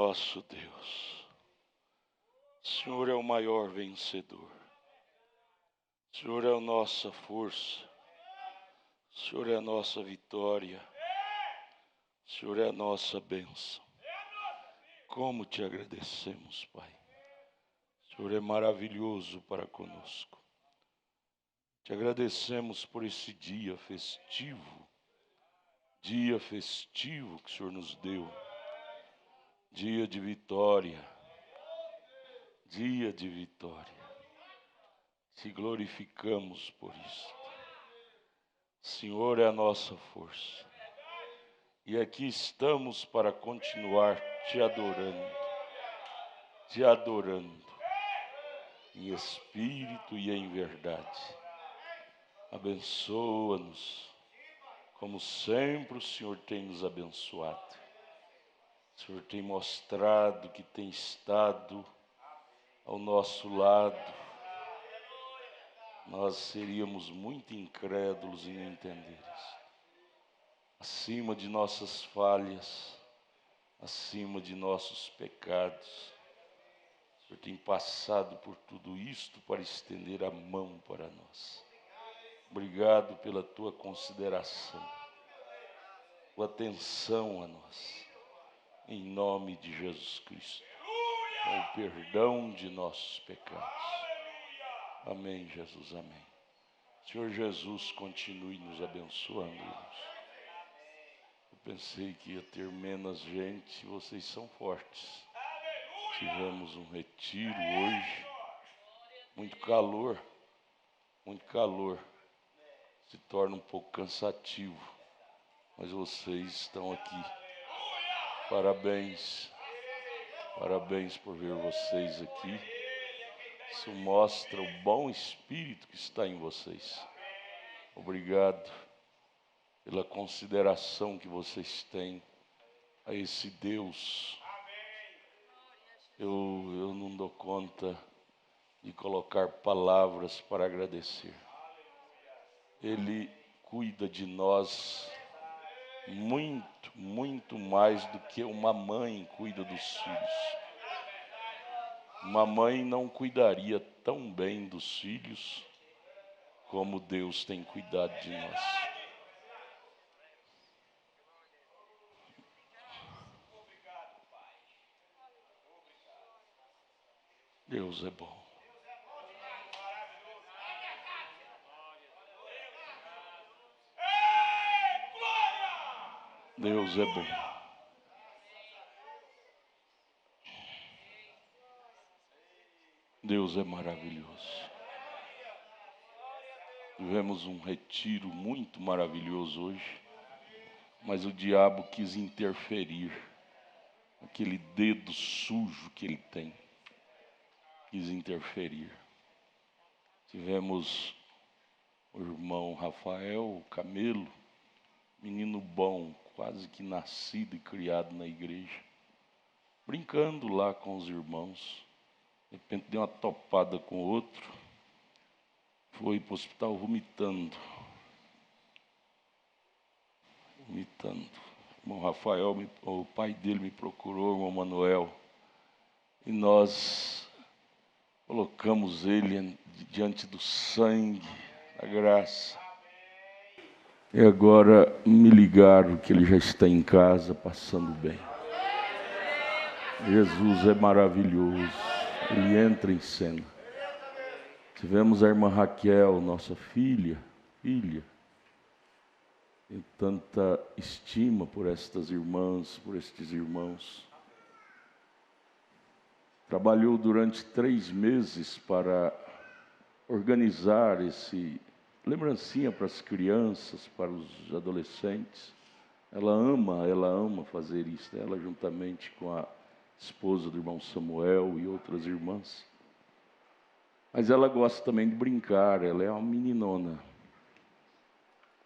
nosso Deus. O Senhor é o maior vencedor. O Senhor é a nossa força. O Senhor é a nossa vitória. O Senhor é a nossa bênção. Como te agradecemos, Pai. O Senhor é maravilhoso para conosco. Te agradecemos por esse dia festivo que o Senhor nos deu. Dia de vitória. Te glorificamos por isso. O Senhor é a nossa força. E aqui estamos para continuar te adorando em espírito e em verdade. Abençoa-nos, como sempre o Senhor tem nos abençoado. O Senhor tem mostrado que tem estado ao nosso lado. Nós seríamos muito incrédulos em não entender isso. Acima de nossas falhas, acima de nossos pecados, o Senhor tem passado por tudo isto para estender a mão para nós. Obrigado pela tua consideração, tua atenção a nós, em nome de Jesus Cristo, com o perdão de nossos pecados. Amém, Jesus, amém. Senhor Jesus, continue nos abençoando, irmãos. Eu pensei que ia ter menos gente, vocês são fortes. Tivemos um retiro hoje, muito calor, se torna um pouco cansativo, mas vocês estão aqui. Parabéns por ver vocês aqui. Isso mostra o bom espírito que está em vocês. Obrigado pela consideração que vocês têm a esse Deus. Eu não dou conta de colocar palavras para agradecer. Ele cuida de nós muito mais do que uma mãe cuida dos filhos. Uma mãe não cuidaria tão bem dos filhos como Deus tem cuidado de nós. Deus é bom. Deus é bom. Deus é maravilhoso. Tivemos um retiro muito maravilhoso hoje, mas o diabo quis interferir. Aquele dedo sujo que ele tem, quis interferir. Tivemos o irmão Rafael, o Camelo, menino bom, quase que nascido e criado na igreja, brincando lá com os irmãos. De repente deu uma topada com o outro, foi para o hospital vomitando. O irmão Rafael, o pai dele me procurou, o irmão Manuel, e nós colocamos ele diante do sangue, da graça. E agora me ligaram que ele já está em casa, passando bem. Jesus é maravilhoso, ele entra em cena. Tivemos a irmã Raquel, nossa filha, tem tanta estima por estas irmãs, por estes irmãos. Trabalhou durante 3 meses para organizar esse lembrancinha para as crianças, para os adolescentes. Ela ama fazer isso, ela juntamente com a esposa do irmão Samuel e outras irmãs. Mas ela gosta também de brincar, ela é uma meninona.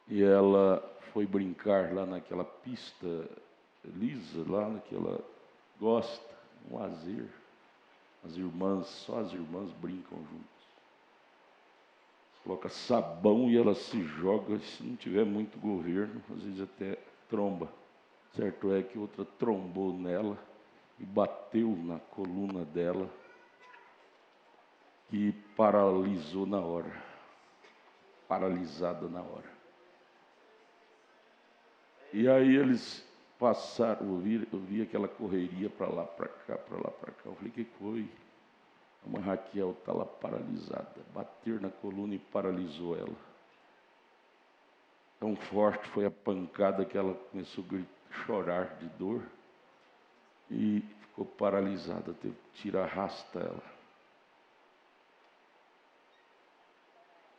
E ela foi brincar lá naquela pista lisa, lá naquela, gosta, um lazer. Só as irmãs brincam juntas. Coloca sabão e ela se joga, se não tiver muito governo, às vezes até tromba. Certo é que outra trombou nela e bateu na coluna dela e paralisou na hora, paralisada na hora. E aí eles passaram, eu vi aquela correria para lá, para cá, para lá, para cá. Eu falei, o que foi? A irmã Raquel está lá paralisada, bater na coluna e paralisou ela. Tão forte foi a pancada que ela começou a chorar de dor e ficou paralisada, teve que tirar, arrasta ela.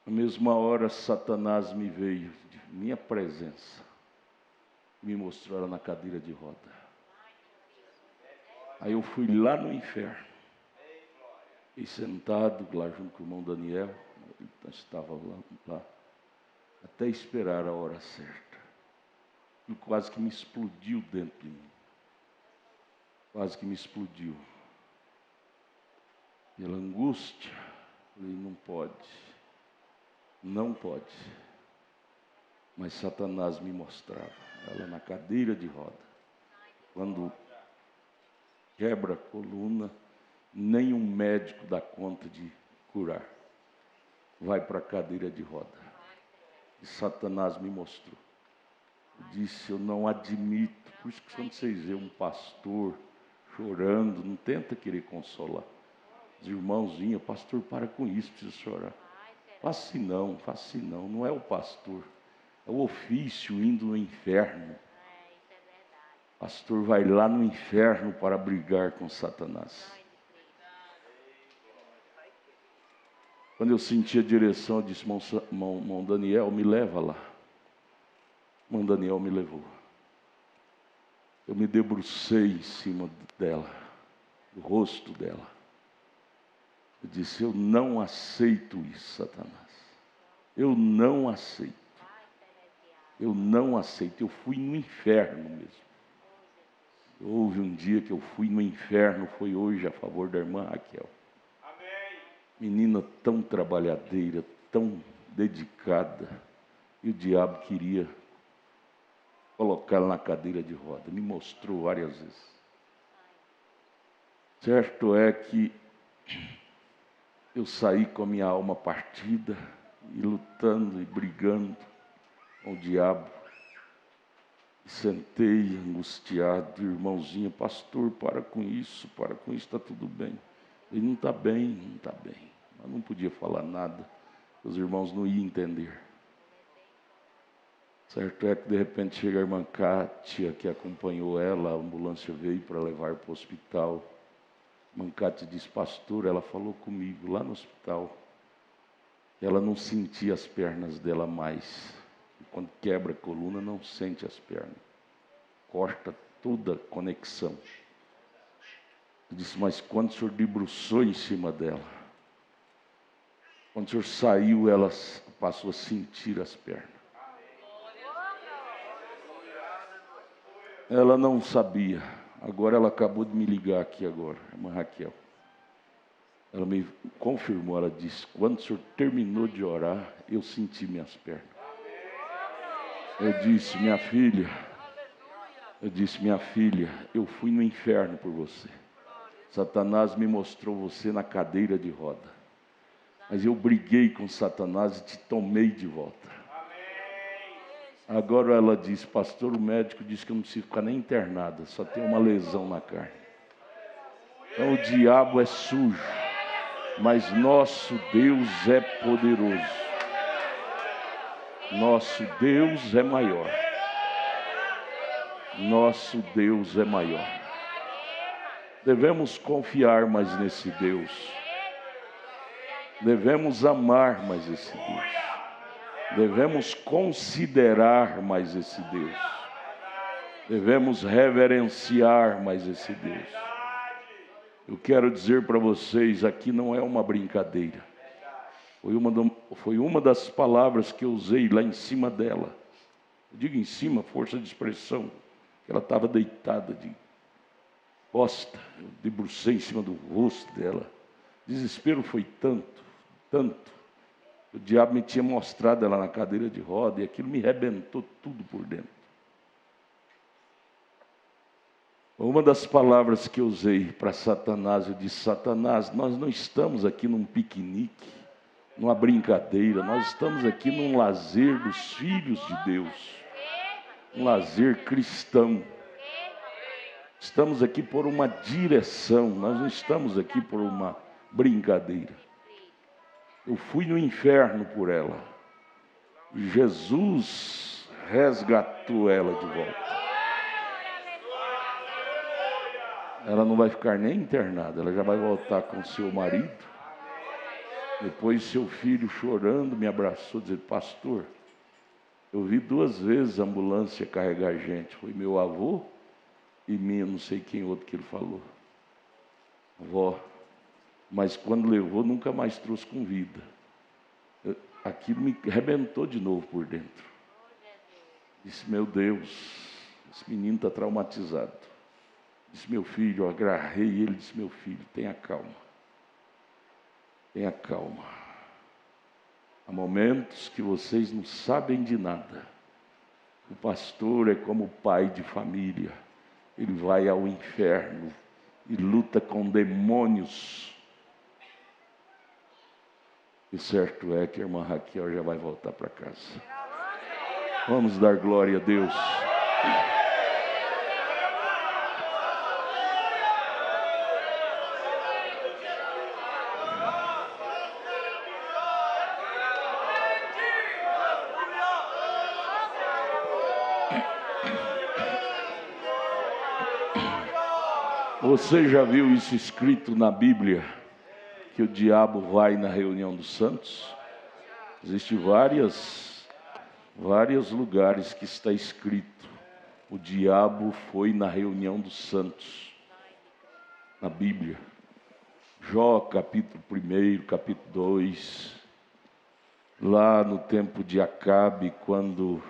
Na mesma hora, Satanás me veio, de minha presença, me mostrou ela na cadeira de roda. Aí eu fui lá no inferno, e sentado lá junto com o irmão Daniel, ele estava lá, até esperar a hora certa. E quase que me explodiu dentro de mim. Quase que me explodiu. Pela angústia, falei, não pode. Não pode. Mas Satanás me mostrava, ela na cadeira de roda. Quando quebra a coluna, nenhum médico dá conta de curar. Vai para a cadeira de roda. E Satanás me mostrou. Eu disse, eu não admito. Por isso que quando vocês veem um pastor chorando, não tenta querer consolar. Os irmãos vinham, pastor, para com isso, precisa chorar. Faça assim não, não é o pastor. É o ofício indo no inferno. O pastor vai lá no inferno para brigar com Satanás. Quando eu senti a direção, eu disse, irmão Daniel, me leva lá. Irmão Daniel me levou. Eu me debrucei em cima dela, do rosto dela. Eu disse, eu não aceito isso, Satanás. Eu não aceito. Eu não aceito. Eu fui no inferno mesmo. Houve um dia que eu fui no inferno, foi hoje a favor da irmã Raquel. Menina tão trabalhadeira, tão dedicada, e o diabo queria colocá-la na cadeira de roda. Me mostrou várias vezes. Certo é que eu saí com a minha alma partida, e lutando e brigando com o diabo. E sentei angustiado, irmãozinho, pastor, para com isso, está tudo bem. Ele não está bem. Eu não podia falar nada, os irmãos não iam entender. Certo é que de repente chega a irmã Cátia, que acompanhou ela, a ambulância veio para levar para o hospital. A irmã Cátia disse, pastor, ela falou comigo lá no hospital, ela não sentia as pernas dela mais. E quando quebra a coluna, não sente as pernas. Corta toda a conexão. Eu disse, mas quando o senhor debruçou em cima dela, quando o senhor saiu, ela passou a sentir as pernas. Ela não sabia. Agora ela acabou de me ligar aqui agora, a irmã Raquel. Ela me confirmou, ela disse, quando o senhor terminou de orar, eu senti minhas pernas. Eu disse, minha filha, eu fui no inferno por você. Satanás me mostrou você na cadeira de roda. Mas eu briguei com Satanás e te tomei de volta. Agora ela disse, pastor, o médico disse que eu não preciso ficar nem internada, só tem uma lesão na carne. Então o diabo é sujo, mas nosso Deus é poderoso. Nosso Deus é maior. Nosso Deus é maior. Devemos confiar mais nesse Deus. Devemos amar mais esse Deus. Devemos considerar mais esse Deus. Devemos reverenciar mais esse Deus. Eu quero dizer para vocês, aqui não é uma brincadeira. Foi uma das palavras que eu usei lá em cima dela. Eu digo em cima, força de expressão. Ela estava deitada de costa. Eu debrucei em cima do rosto dela. O desespero foi tanto. O diabo me tinha mostrado ela na cadeira de roda e aquilo me rebentou tudo por dentro. Uma das palavras que eu usei para Satanás, eu disse: Satanás, nós não estamos aqui num piquenique, numa brincadeira, nós estamos aqui num lazer dos filhos de Deus, um lazer cristão. Estamos aqui por uma direção, nós não estamos aqui por uma brincadeira. Eu fui no inferno por ela, e Jesus resgatou ela de volta. Ela não vai ficar nem internada, ela já vai voltar com seu marido. Depois seu filho chorando me abraçou, dizendo: pastor, eu vi 2 vezes a ambulância carregar gente. Foi meu avô e minha, não sei quem outro que ele falou. Vó. Mas quando levou, nunca mais trouxe com vida. Aquilo me arrebentou de novo por dentro. Disse: meu Deus, esse menino está traumatizado. Disse: meu filho, eu agarrei ele, disse: meu filho, tenha calma. Tenha calma. Há momentos que vocês não sabem de nada. O pastor é como pai de família. Ele vai ao inferno e luta com demônios. E certo é que a irmã Raquel já vai voltar para casa. Vamos dar glória a Deus. Você já viu isso escrito na Bíblia? Que o diabo vai na reunião dos santos? Existem vários lugares que está escrito: o diabo foi na reunião dos santos. Na Bíblia. Jó, capítulo 1, capítulo 2. Lá no tempo de Acabe, quando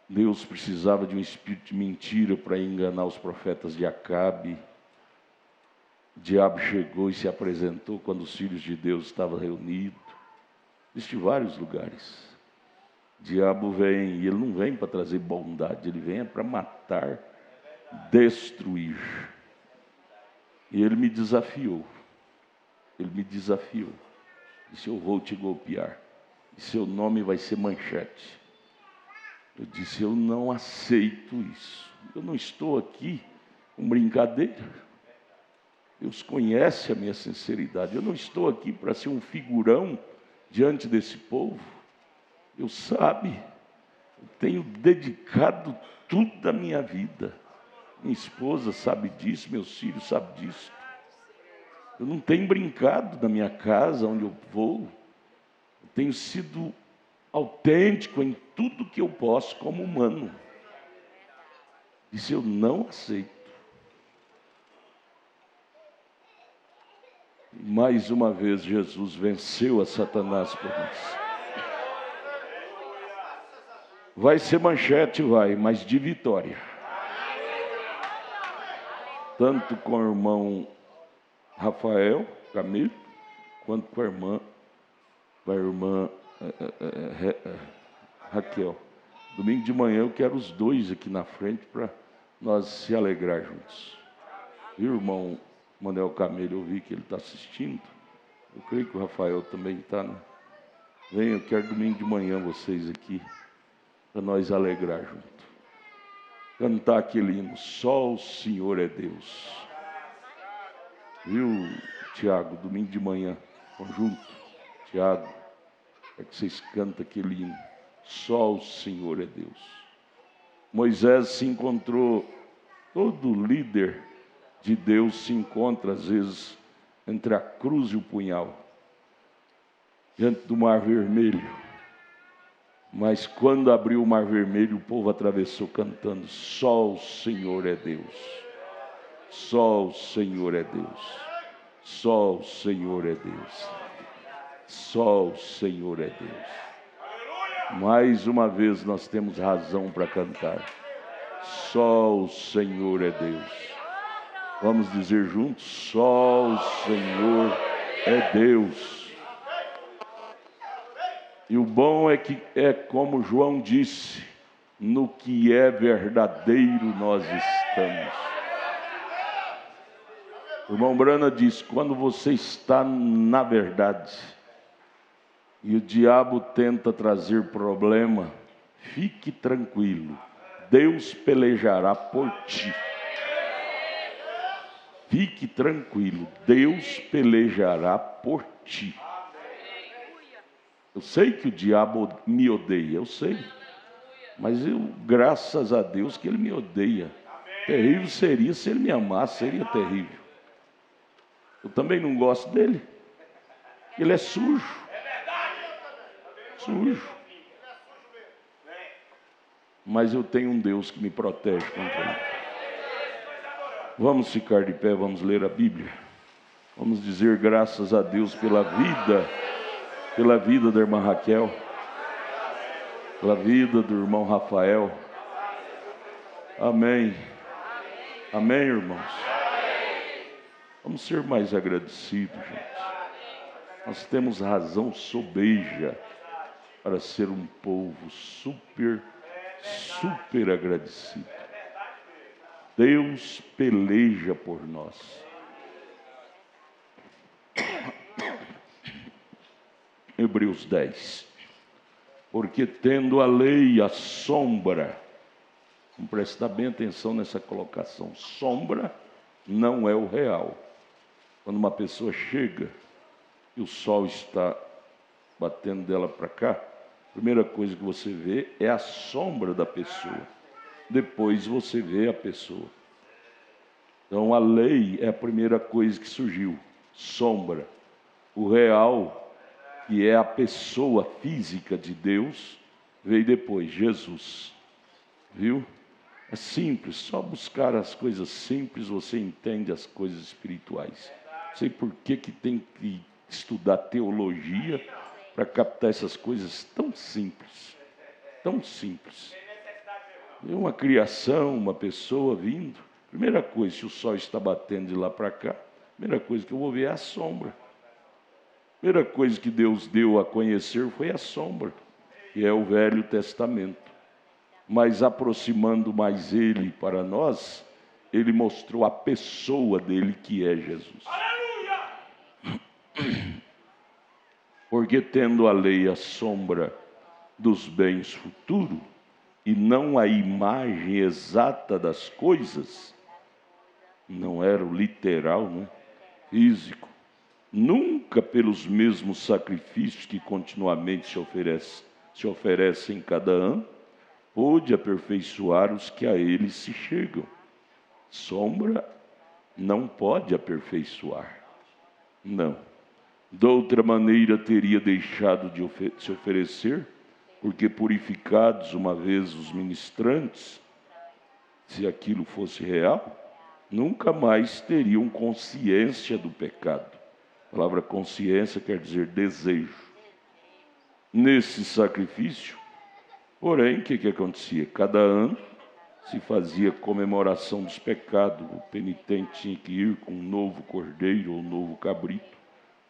Deus precisava de um espírito de mentira para enganar os profetas de Acabe, o diabo chegou e se apresentou quando os filhos de Deus estavam reunidos. Existem vários lugares. O diabo vem, e ele não vem para trazer bondade, ele vem para matar, destruir. E ele me desafiou. Ele me desafiou. Disse: eu vou te golpear. E seu nome vai ser manchete. Eu disse: eu não aceito isso. Eu não estou aqui com brincadeira. Deus conhece a minha sinceridade. Eu não estou aqui para ser um figurão diante desse povo. Deus sabe. Eu tenho dedicado tudo da minha vida. Minha esposa sabe disso, meus filhos sabem disso. Eu não tenho brincado na minha casa, onde eu vou. Eu tenho sido autêntico em tudo que eu posso como humano. Isso eu não aceito. E mais uma vez Jesus venceu a Satanás por nós. Vai ser manchete, vai, mas de vitória. Tanto com o irmão Rafael Camilo, quanto com a irmã Raquel. Domingo de manhã eu quero os dois aqui na frente para nós se alegrar juntos. E o irmão Manuel Camelo, eu vi que ele está assistindo. Eu creio que o Rafael também está, né? Venha, eu quero domingo de manhã vocês aqui, para nós alegrar junto. Cantar aquele hino: só o Senhor é Deus. Viu, Tiago, domingo de manhã, conjunto, Tiago, é que vocês cantam aquele hino: só o Senhor é Deus. Moisés se encontrou, todo líder de Deus se encontra às vezes entre a cruz e o punhal, diante do Mar Vermelho. Mas quando abriu o Mar Vermelho, o povo atravessou cantando: só o Senhor é Deus. Só o Senhor é Deus. Só o Senhor é Deus. Só o Senhor é Deus. Mais uma vez nós temos razão para cantar: só o Senhor é Deus. Vamos dizer juntos: só o Senhor é Deus. E o bom é que é como João disse: no que é verdadeiro nós estamos. O irmão Brana diz: quando você está na verdade e o diabo tenta trazer problema, fique tranquilo, Deus pelejará por ti. Fique tranquilo, Deus pelejará por ti. Eu sei que o diabo me odeia, eu sei. Mas eu, graças a Deus que ele me odeia. Terrível seria se ele me amasse, seria terrível. Eu também não gosto dele. Ele é sujo. Sujo. Mas eu tenho um Deus que me protege contra ele. Vamos ficar de pé, vamos ler a Bíblia. Vamos dizer graças a Deus pela vida da irmã Raquel, pela vida do irmão Rafael. Amém. Amém, irmãos? Vamos ser mais agradecidos, gente. Nós temos razão sobeja para ser um povo super agradecido. Deus peleja por nós. Hebreus 10. Porque tendo a lei a sombra, vamos prestar bem atenção nessa colocação, sombra não é o real. Quando uma pessoa chega e o sol está batendo dela para cá, a primeira coisa que você vê é a sombra da pessoa. Depois você vê a pessoa. Então a lei é a primeira coisa que surgiu, sombra. O real, que é a pessoa física de Deus, veio depois, Jesus. Viu? É simples, só buscar as coisas simples você entende as coisas espirituais. Não sei por que tem que estudar teologia para captar essas coisas tão simples. Tão simples. Uma criação, uma pessoa vindo. Primeira coisa, se o sol está batendo de lá para cá, primeira coisa que eu vou ver é a sombra. Primeira coisa que Deus deu a conhecer foi a sombra, que é o Velho Testamento. Mas aproximando mais ele para nós, ele mostrou a pessoa dele, que é Jesus. Porque tendo a lei a sombra dos bens futuros, e não a imagem exata das coisas, não era o literal, né? Físico, nunca pelos mesmos sacrifícios que continuamente se oferecem cada ano, pôde aperfeiçoar os que a ele se chegam. Sombra não pode aperfeiçoar, não. De outra maneira teria deixado de se oferecer, porque purificados uma vez os ministrantes, se aquilo fosse real, nunca mais teriam consciência do pecado. A palavra consciência quer dizer desejo. Nesse sacrifício, porém, o que acontecia? Cada ano se fazia comemoração dos pecados. O penitente tinha que ir com um novo cordeiro ou um novo cabrito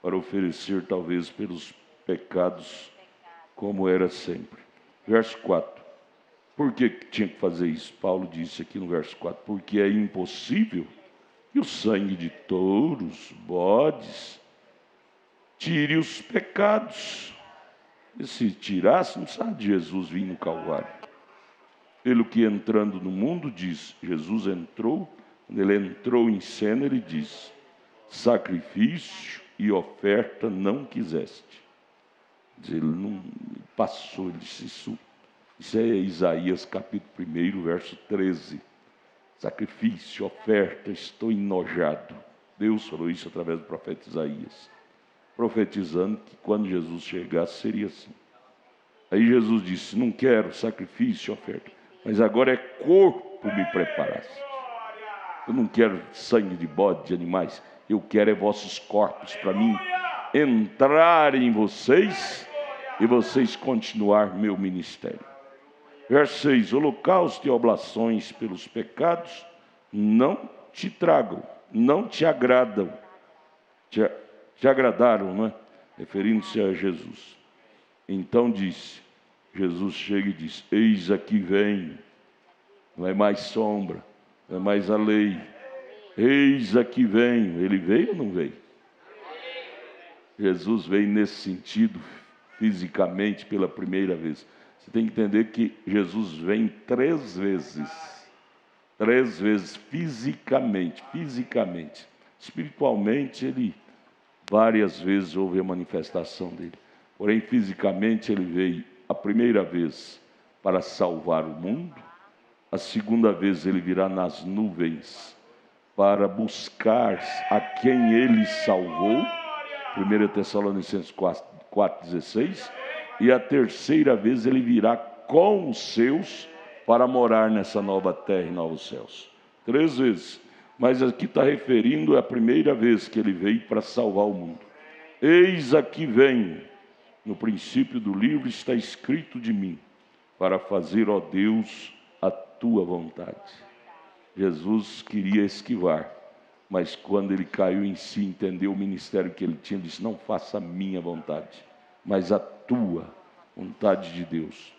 para oferecer talvez pelos pecados, como era sempre. Verso 4. Por que tinha que fazer isso? Paulo disse aqui no verso 4. Porque é impossível que o sangue de touros, bodes, tire os pecados. E se tirasse, não sabe de Jesus vir no Calvário. Pelo que entrando no mundo, diz, Jesus entrou, quando ele entrou em cena, ele diz, sacrifício e oferta não quiseste. Ele não passou, ele disse isso é Isaías capítulo 1, verso 13. Sacrifício, oferta, estou enojado. Deus falou isso através do profeta Isaías, profetizando que quando Jesus chegasse seria assim. Aí Jesus disse, não quero sacrifício, oferta, mas agora é corpo me preparaste. Eu não quero sangue de bode, de animais, eu quero é vossos corpos para mim entrar em vocês e vocês continuar meu ministério. Verso 6, holocausto e oblações pelos pecados não te tragam, não te agradam, te agradaram, não é? Referindo-se a Jesus. Então disse, Jesus chega e diz, eis aqui vem, não é mais sombra, não é mais a lei, Eis aqui venho. Ele veio ou não veio? Jesus veio nesse sentido, fisicamente, pela primeira vez. Você tem que entender que Jesus vem 3 vezes. 3 vezes fisicamente. Espiritualmente, ele várias vezes houve a manifestação dele. Porém, fisicamente, ele veio a primeira vez para salvar o mundo. A segunda vez ele virá nas nuvens para buscar a quem ele salvou. 1 Tessalonicenses 4,16. E a terceira vez ele virá com os seus para morar nessa nova terra e novos céus. 3 vezes. Mas aqui está referindo a primeira vez que ele veio para salvar o mundo. Eis aqui venho. No princípio do livro está escrito de mim, para fazer, ó Deus, a tua vontade. Jesus queria esquivar, mas quando ele caiu em si, entendeu o ministério que ele tinha, disse: não faça a minha vontade, mas a tua vontade de Deus.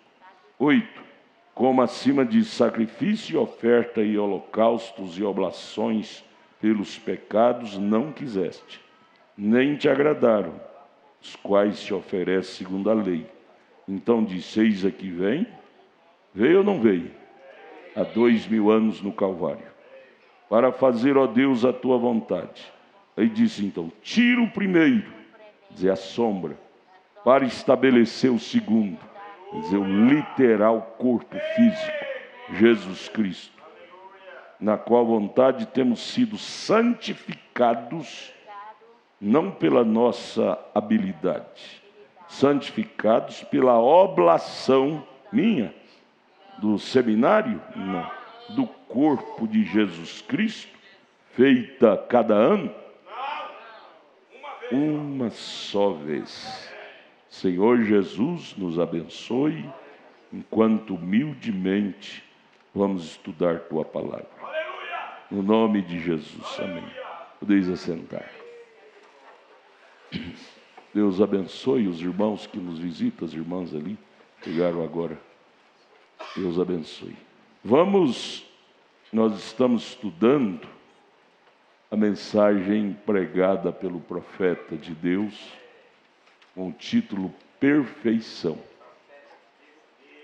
8. Como acima de sacrifício e oferta e holocaustos e oblações pelos pecados não quiseste, nem te agradaram, os quais se oferece segundo a lei. Então disse: eis aqui vem. Veio ou não veio? Há 2000 anos no Calvário, para fazer, ó Deus, a tua vontade. Aí disse então: tira o primeiro, quer dizer, a sombra, para estabelecer o segundo, quer dizer, o literal corpo físico, Jesus Cristo, na qual vontade temos sido santificados, não pela nossa habilidade, santificados pela oblação minha, do seminário, não, do corpo de Jesus Cristo, feita cada ano, uma só vez. Senhor Jesus, nos abençoe, enquanto humildemente vamos estudar tua palavra. No nome de Jesus, amém. Podeis assentar. Deus abençoe os irmãos que nos visitam, as irmãs ali, chegaram agora. Deus abençoe. Nós estamos estudando a mensagem pregada pelo profeta de Deus, com o título Perfeição.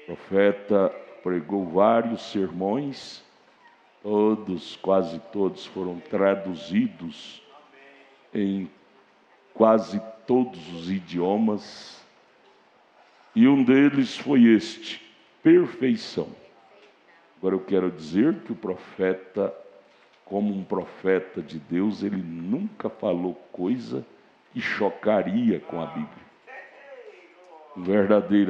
O profeta pregou vários sermões, quase todos foram traduzidos em quase todos os idiomas, e um deles foi este: perfeição. Agora eu quero dizer que o profeta, como um profeta de Deus, ele nunca falou coisa que chocaria com a Bíblia.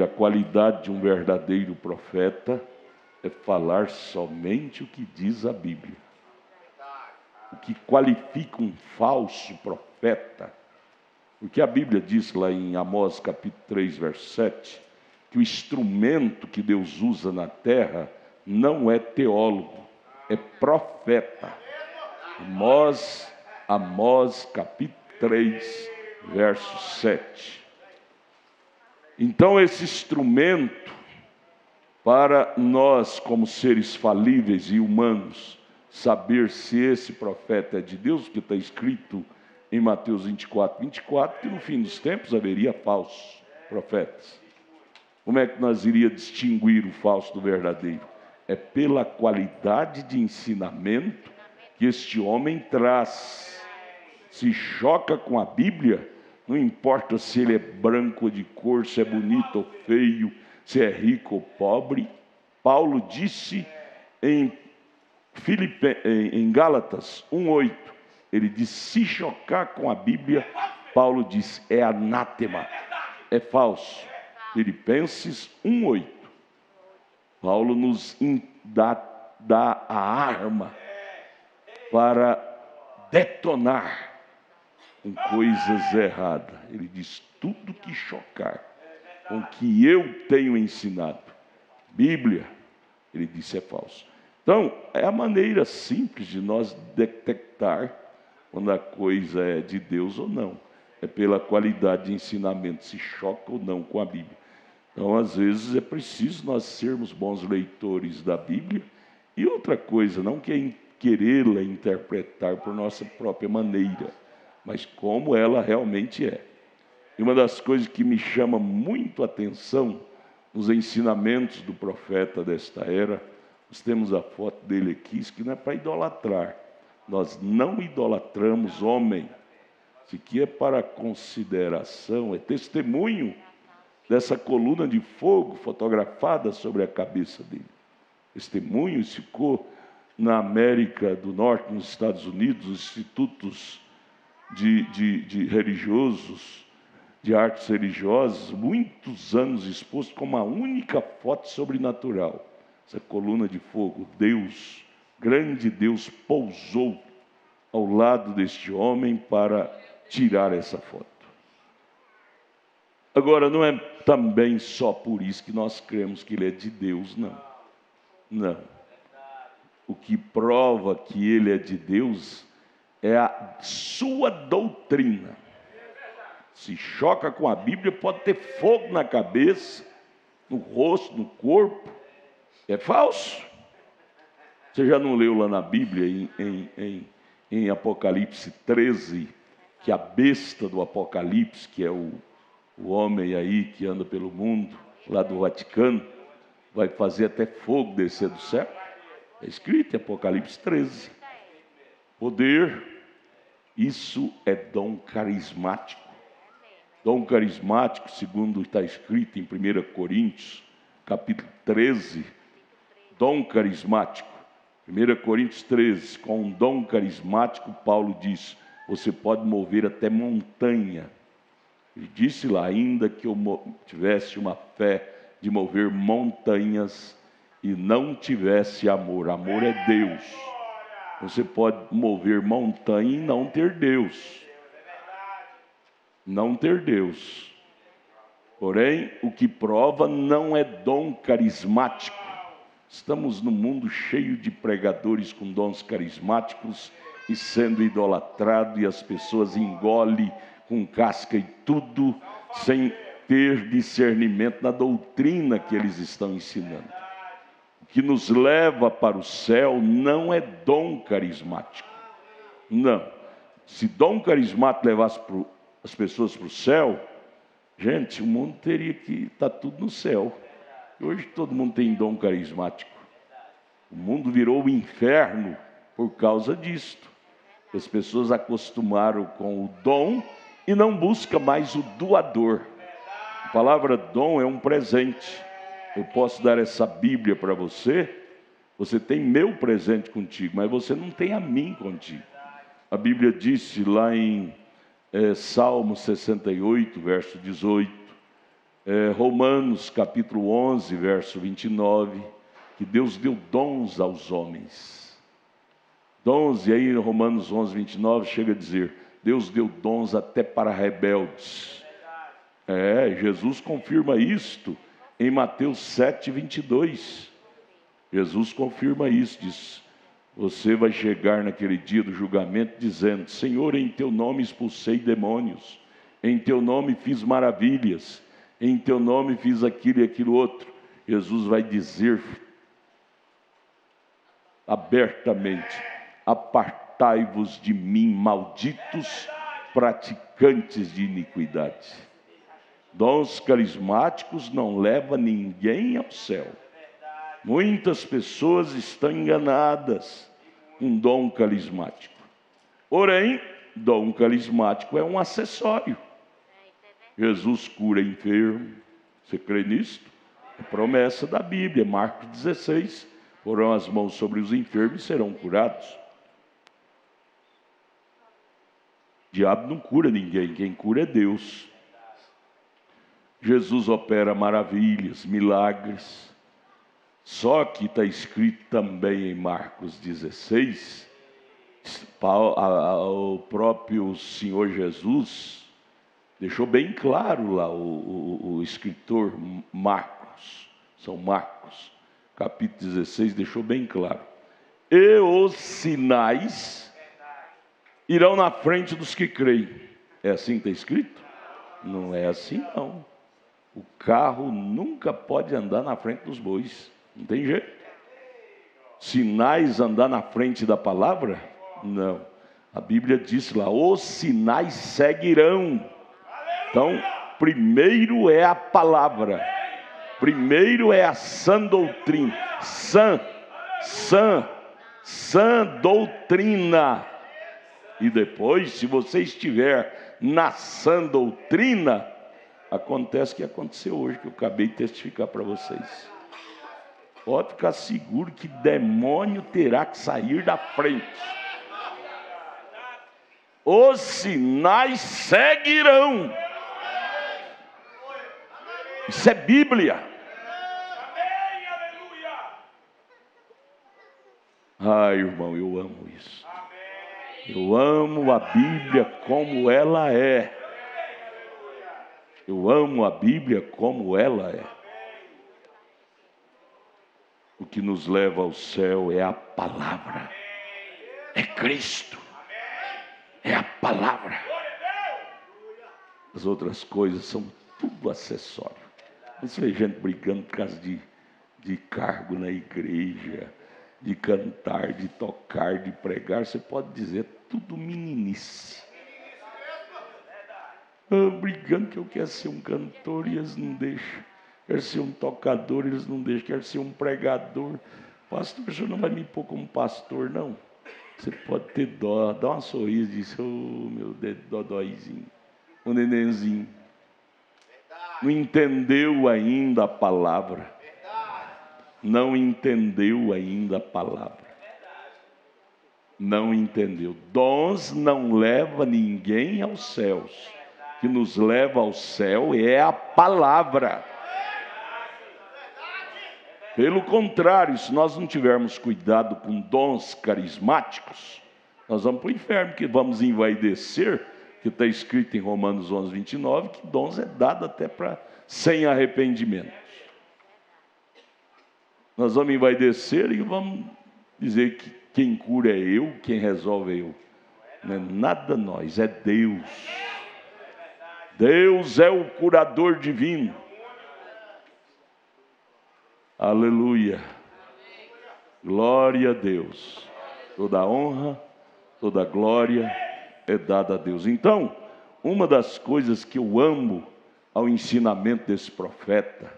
A qualidade de um verdadeiro profeta é falar somente o que diz a Bíblia. O que qualifica um falso profeta, porque a Bíblia diz lá em Amós capítulo 3, verso 7, que o instrumento que Deus usa na terra não é teólogo, é profeta. Amós capítulo 3, verso 7. Então esse instrumento, para nós como seres falíveis e humanos, saber se esse profeta é de Deus, porque está escrito em Mateus 24, que no fim dos tempos haveria falsos profetas. Como é que nós iríamos distinguir o falso do verdadeiro? É pela qualidade de ensinamento que este homem traz. Se choca com a Bíblia, não importa se ele é branco ou de cor, se é bonito ou feio, se é rico ou pobre. Paulo disse em Gálatas 1:8, ele diz: se chocar com a Bíblia, Paulo diz, é anátema, é falso. Filipenses 1:8. Paulo nos dá a arma para detonar com coisas erradas. Ele diz: tudo que chocar com o que eu tenho ensinado, Bíblia, ele disse, é falso. Então, é a maneira simples de nós detectar quando a coisa é de Deus ou não. É pela qualidade de ensinamento, se choca ou não com a Bíblia. Então, às vezes, é preciso nós sermos bons leitores da Bíblia. E outra coisa, não que querê-la interpretar por nossa própria maneira, mas como ela realmente é. E uma das coisas que me chama muito a atenção nos ensinamentos do profeta desta era, nós temos a foto dele aqui, isso que não é para idolatrar. Nós não idolatramos homem. Isso aqui é para consideração, é testemunho dessa coluna de fogo fotografada sobre a cabeça dele. Testemunho, isso ficou na América do Norte, nos Estados Unidos, os institutos de religiosos, de artes religiosas, muitos anos exposto como a única foto sobrenatural. Essa coluna de fogo, Deus, grande Deus, pousou ao lado deste homem para tirar essa foto. Agora, não é também só por isso que nós cremos que ele é de Deus, não. Não. O que prova que ele é de Deus é a sua doutrina. Se choca com a Bíblia, pode ter fogo na cabeça, no rosto, no corpo. É falso. Você já não leu lá na Bíblia, em Apocalipse 13, que a besta do Apocalipse, que é o homem aí que anda pelo mundo, lá do Vaticano, vai fazer até fogo descer do céu? É escrito em Apocalipse 13. Poder, isso é dom carismático. Dom carismático, segundo está escrito em 1 Coríntios, capítulo 13, dom carismático. 1 Coríntios 13, com um dom carismático, Paulo diz, você pode mover até montanha. Ele disse lá, ainda que eu tivesse uma fé de mover montanhas e não tivesse amor. Amor é Deus. Você pode mover montanha e não ter Deus. Não ter Deus. Porém, o que prova não é dom carismático. Estamos num mundo cheio de pregadores com dons carismáticos e sendo idolatrado, e as pessoas engolem com casca e tudo, sem ter discernimento na doutrina que eles estão ensinando. O que nos leva para o céu não é dom carismático. Não. Se dom carismático levasse as pessoas para o céu, gente, o mundo teria que estar tudo no céu. Hoje todo mundo tem dom carismático. O mundo virou o inferno por causa disto. As pessoas acostumaram com o dom e não buscam mais o doador. A palavra dom é um presente. Eu posso dar essa Bíblia para você, você tem meu presente contigo, mas você não tem a mim contigo. A Bíblia disse lá em Salmo 68, verso 18, Romanos capítulo 11, verso 29, que Deus deu dons aos homens. Dons, e aí em Romanos 11, 29 chega a dizer, Deus deu dons até para rebeldes. Jesus confirma isto em Mateus 7, 22. Jesus confirma isso, diz, você vai chegar naquele dia do julgamento dizendo, Senhor, em teu nome expulsei demônios, em teu nome fiz maravilhas, em teu nome fiz aquilo e aquilo outro. Jesus vai dizer abertamente, apartai-vos de mim, malditos praticantes de iniquidade. Dons carismáticos não levam ninguém ao céu. Muitas pessoas estão enganadas com dom carismático. Porém, dom carismático é um acessório. Jesus cura enfermo. Você crê nisto? É promessa da Bíblia, Marcos 16. Porão as mãos sobre os enfermos e serão curados. O diabo não cura ninguém, quem cura é Deus. Jesus opera maravilhas, milagres. Só que está escrito também em Marcos 16, o próprio Senhor Jesus deixou bem claro lá, o escritor Marcos, São Marcos, capítulo 16, deixou bem claro. E os sinais irão na frente dos que creem. É assim que está escrito? Não é assim não. O carro nunca pode andar na frente dos bois. Não tem jeito. sinais andar na frente da palavra? Não. A Bíblia diz lá, os sinais seguirão. Então, primeiro é a palavra. Primeiro é a sã doutrina. Sã doutrina. E depois, se você estiver na sã doutrina, acontece o que aconteceu hoje, que eu acabei de testificar para vocês. Pode ficar seguro que demônio terá que sair da frente. Os sinais seguirão. Isso é Bíblia. Ai, irmão, eu amo isso. Eu amo a Bíblia como ela é. Eu amo a Bíblia como ela é. O que nos leva ao céu é a palavra. É Cristo. É a palavra. As outras coisas são tudo acessório. Você vê gente brigando por causa de cargo na igreja, de cantar, de tocar, de pregar. Você pode dizer tudo meninice. Brigando que eu quero ser um cantor e eles não deixam. Quero ser um tocador, eles não deixam. Quero ser um pregador. Pastor, o senhor não vai me pôr como pastor, não? Você pode ter dó, dá uma sorriso e diz, meu dedo dodóizinho, um nenenzinho. Não entendeu ainda a palavra. Não entendeu ainda a palavra. Não entendeu. Dons não leva ninguém aos céus. O que nos leva ao céu é a palavra. Pelo contrário, se nós não tivermos cuidado com dons carismáticos, nós vamos para o inferno, que vamos envaidecer, que está escrito em Romanos 11, 29, que dons é dado até para sem arrependimento. Nós vamos envaidecer e vamos dizer que quem cura é eu, quem resolve é eu. Não é nada nós, é Deus. Deus é o curador divino. Aleluia. Glória a Deus. Toda honra, toda glória é dada a Deus. Então, uma das coisas que eu amo ao ensinamento desse profeta,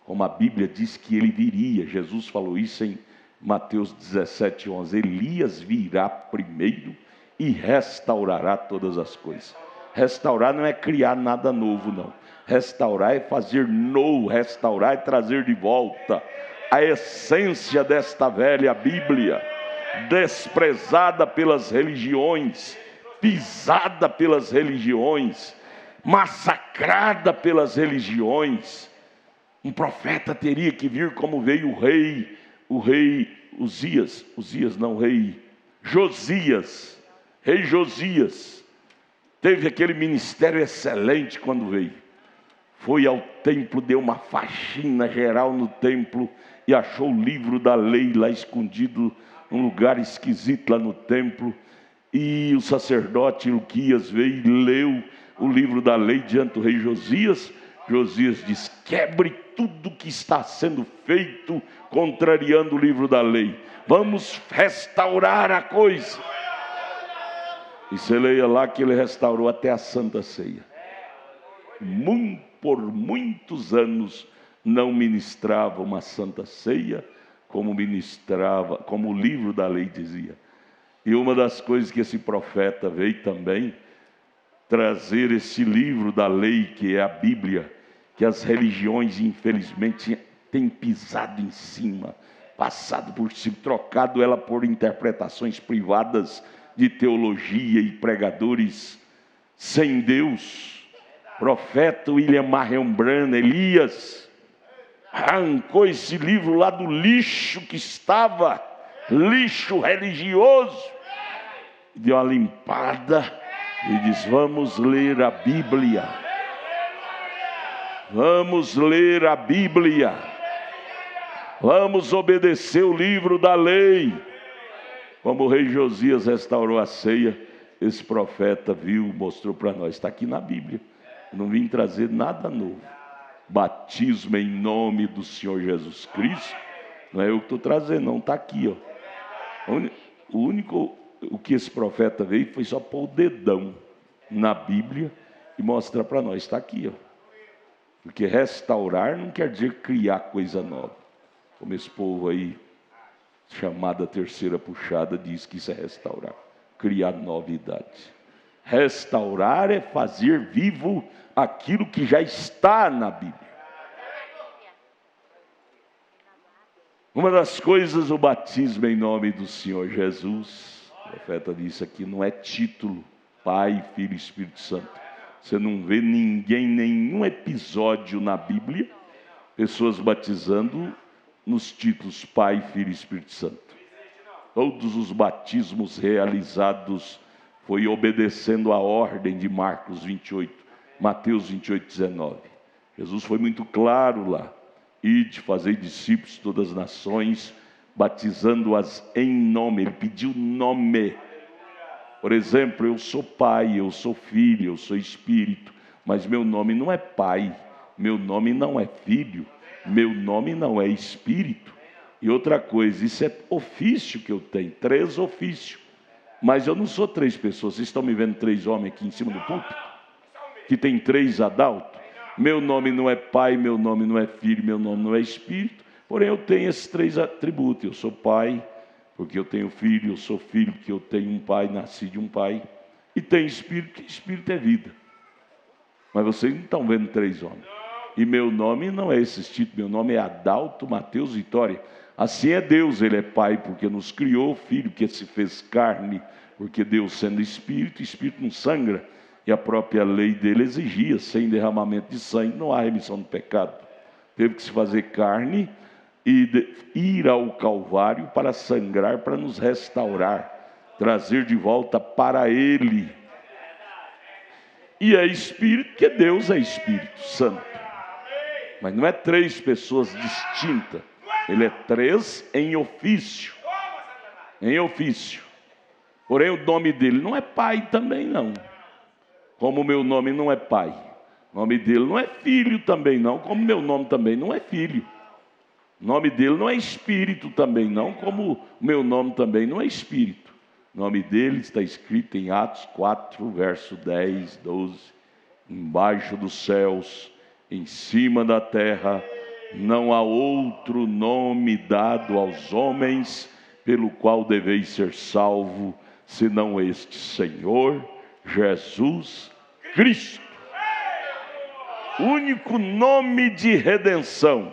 como a Bíblia diz que ele viria, Jesus falou isso em Mateus 17, 11, Elias virá primeiro e restaurará todas as coisas. Restaurar não é criar nada novo, não. Restaurar é fazer novo, restaurar é trazer de volta a essência desta velha Bíblia, desprezada pelas religiões, pisada pelas religiões, massacrada pelas religiões. Um profeta teria que vir como veio o rei Josias. Rei Josias teve aquele ministério excelente quando veio. Foi ao templo, deu uma faxina geral no templo e achou o livro da lei lá escondido num lugar esquisito lá no templo. E o sacerdote Ilquias veio e leu o livro da lei diante do rei Josias. Josias diz, quebre tudo que está sendo feito contrariando o livro da lei. Vamos restaurar a coisa. E você leia lá que ele restaurou até a Santa Ceia. Por muitos anos não ministrava uma Santa Ceia como ministrava, como o livro da lei dizia. E uma das coisas que esse profeta veio também trazer esse livro da lei, que é a Bíblia, que as religiões infelizmente têm pisado em cima, passado por cima, trocado ela por interpretações privadas de teologia e pregadores sem Deus. Profeta William Marion Branham, Elias, arrancou esse livro lá do lixo que estava, lixo religioso, deu uma limpada e diz, vamos ler a Bíblia. Vamos ler a Bíblia. Vamos obedecer o livro da lei. Como o rei Josias restaurou a ceia, esse profeta viu, mostrou para nós, está aqui na Bíblia. Não vim trazer nada novo. Batismo em nome do Senhor Jesus Cristo, Não é eu que estou trazendo, não, está aqui, ó. O que esse profeta veio foi só pôr o dedão na Bíblia e mostrar para nós, está aqui, ó. Porque restaurar não quer dizer criar coisa nova. Como esse povo aí, chamada terceira puxada, diz que isso é restaurar, criar novidade. Restaurar é fazer vivo aquilo que já está na Bíblia. Uma das coisas, o batismo em nome do Senhor Jesus, o profeta disse aqui, não é título, Pai, Filho e Espírito Santo. Você não vê nenhum episódio na Bíblia, pessoas batizando nos títulos Pai, Filho e Espírito Santo. Todos os batismos realizados foi obedecendo a ordem de Mateus 28, 19. Jesus foi muito claro lá. Ide, fazei discípulos de todas as nações, batizando-as em nome. Ele pediu nome. Por exemplo, eu sou pai, eu sou filho, eu sou espírito, mas meu nome não é pai, meu nome não é filho, meu nome não é espírito. E outra coisa, isso é ofício que eu tenho, 3 ofícios. Mas eu não sou 3 pessoas. Vocês estão me vendo 3 homens aqui em cima do púlpito? Que tem 3 adaltos? Meu nome não é pai, meu nome não é filho, meu nome não é espírito. Porém eu tenho esses 3 atributos. Eu sou pai, porque eu tenho filho. Eu sou filho, porque eu tenho um pai, nasci de um pai. E tenho espírito, porque espírito é vida. Mas vocês não estão vendo 3 homens. E meu nome não é esse título. Meu nome é Adalto Mateus Vitória. Assim é Deus, Ele é Pai porque nos criou, Filho que se fez carne, porque Deus sendo Espírito, Espírito não sangra, e a própria lei dele exigia, sem derramamento de sangue não há remissão do pecado. Teve que se fazer carne e ir ao Calvário para sangrar, para nos restaurar, trazer de volta para Ele. E é Espírito, porque Deus é Espírito Santo. Mas não é 3 pessoas distintas. Ele é 3 em ofício. Em ofício. Porém o nome dele não é pai também não. Como o meu nome não é pai. O nome dele não é filho também não. Como meu nome também não é filho. O nome dele não é espírito também não. Como o meu nome também não é espírito. O nome dele está escrito em Atos 4, verso 10, 12. Embaixo dos céus, em cima da terra, não há outro nome dado aos homens pelo qual deveis ser salvo, senão este Senhor Jesus Cristo. Único nome de redenção,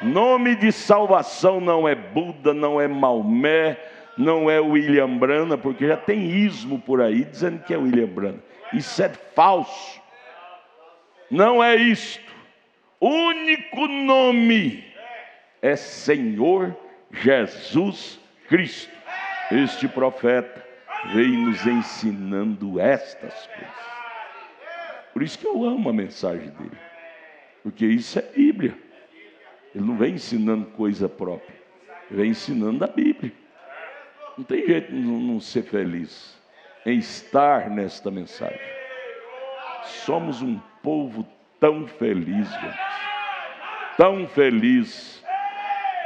nome de salvação. Não é Buda, não é Maomé, não é William Branham, porque já tem ismo por aí dizendo que é William Branham. Isso é falso. Não é isto. Único nome é Senhor Jesus Cristo. Este profeta veio nos ensinando estas coisas. Por isso que eu amo a mensagem dele, porque isso é Bíblia. Ele não vem ensinando coisa própria, ele vem ensinando a Bíblia. Não tem jeito de não ser feliz em estar nesta mensagem. Somos um povo tão feliz, gente. Tão feliz.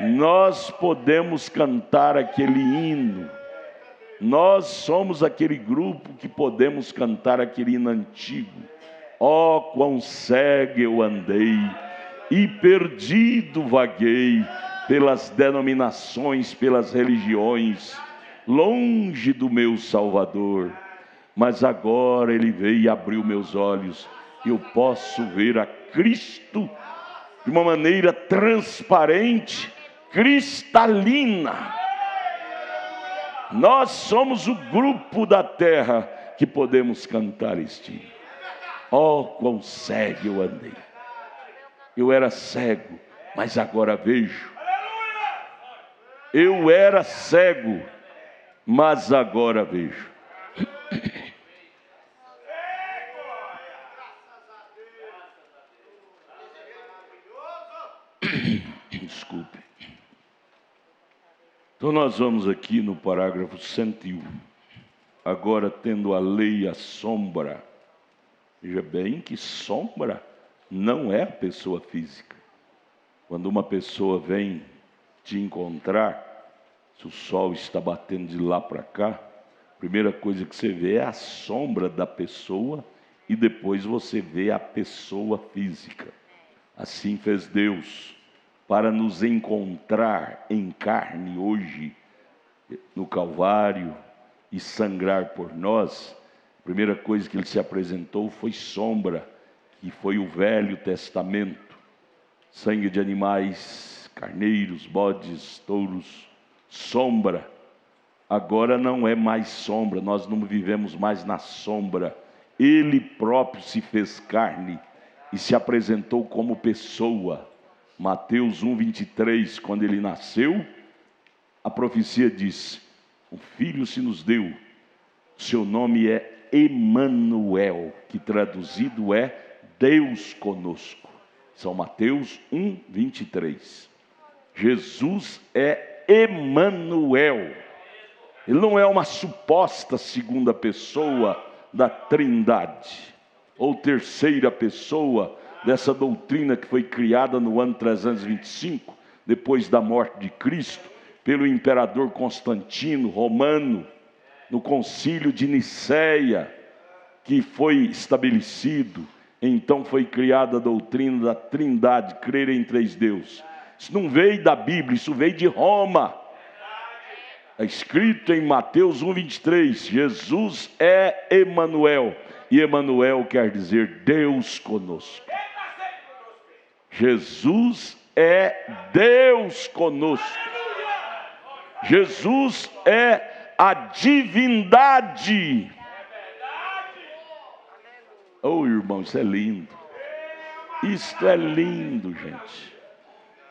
Nós podemos cantar aquele hino. Nós somos aquele grupo que podemos cantar aquele hino antigo. Ó, quão cego eu andei e perdido vaguei pelas denominações, pelas religiões, longe do meu Salvador. Mas agora Ele veio e abriu meus olhos e eu posso ver a Cristo de uma maneira transparente, cristalina. Nós somos o grupo da terra que podemos cantar este hino. Oh, quão cego eu andei. Eu era cego, mas agora vejo. Eu era cego, mas agora vejo. Desculpe. Então nós vamos aqui no parágrafo 101. Agora tendo a lei a sombra. Veja bem que sombra não é a pessoa física. Quando uma pessoa vem te encontrar, se o sol está batendo de lá para cá, a primeira coisa que você vê é a sombra da pessoa e depois você vê a pessoa física. Assim fez Deus para nos encontrar em carne hoje no Calvário e sangrar por nós. A primeira coisa que ele se apresentou foi sombra, que foi o Velho Testamento. Sangue de animais, carneiros, bodes, touros, sombra. Agora não é mais sombra, nós não vivemos mais na sombra. Ele próprio se fez carne e se apresentou como pessoa. Mateus 1:23, quando ele nasceu, a profecia diz: um filho se nos deu, seu nome é Emanuel, que traduzido é Deus conosco. São Mateus 1:23. Jesus é Emanuel. Ele não é uma suposta segunda pessoa da Trindade, ou terceira pessoa dessa doutrina que foi criada no ano 325, depois da morte de Cristo, pelo imperador Constantino Romano, no concílio de Niceia, que foi estabelecido. Então foi criada a doutrina da Trindade, crer em três deuses. Isso não veio da Bíblia, isso veio de Roma. É escrito em Mateus 1:23, Jesus é Emanuel, e Emanuel quer dizer Deus conosco. Jesus é Deus conosco. Jesus é a divindade. Oh, irmão, isso é lindo. Isto é lindo, gente.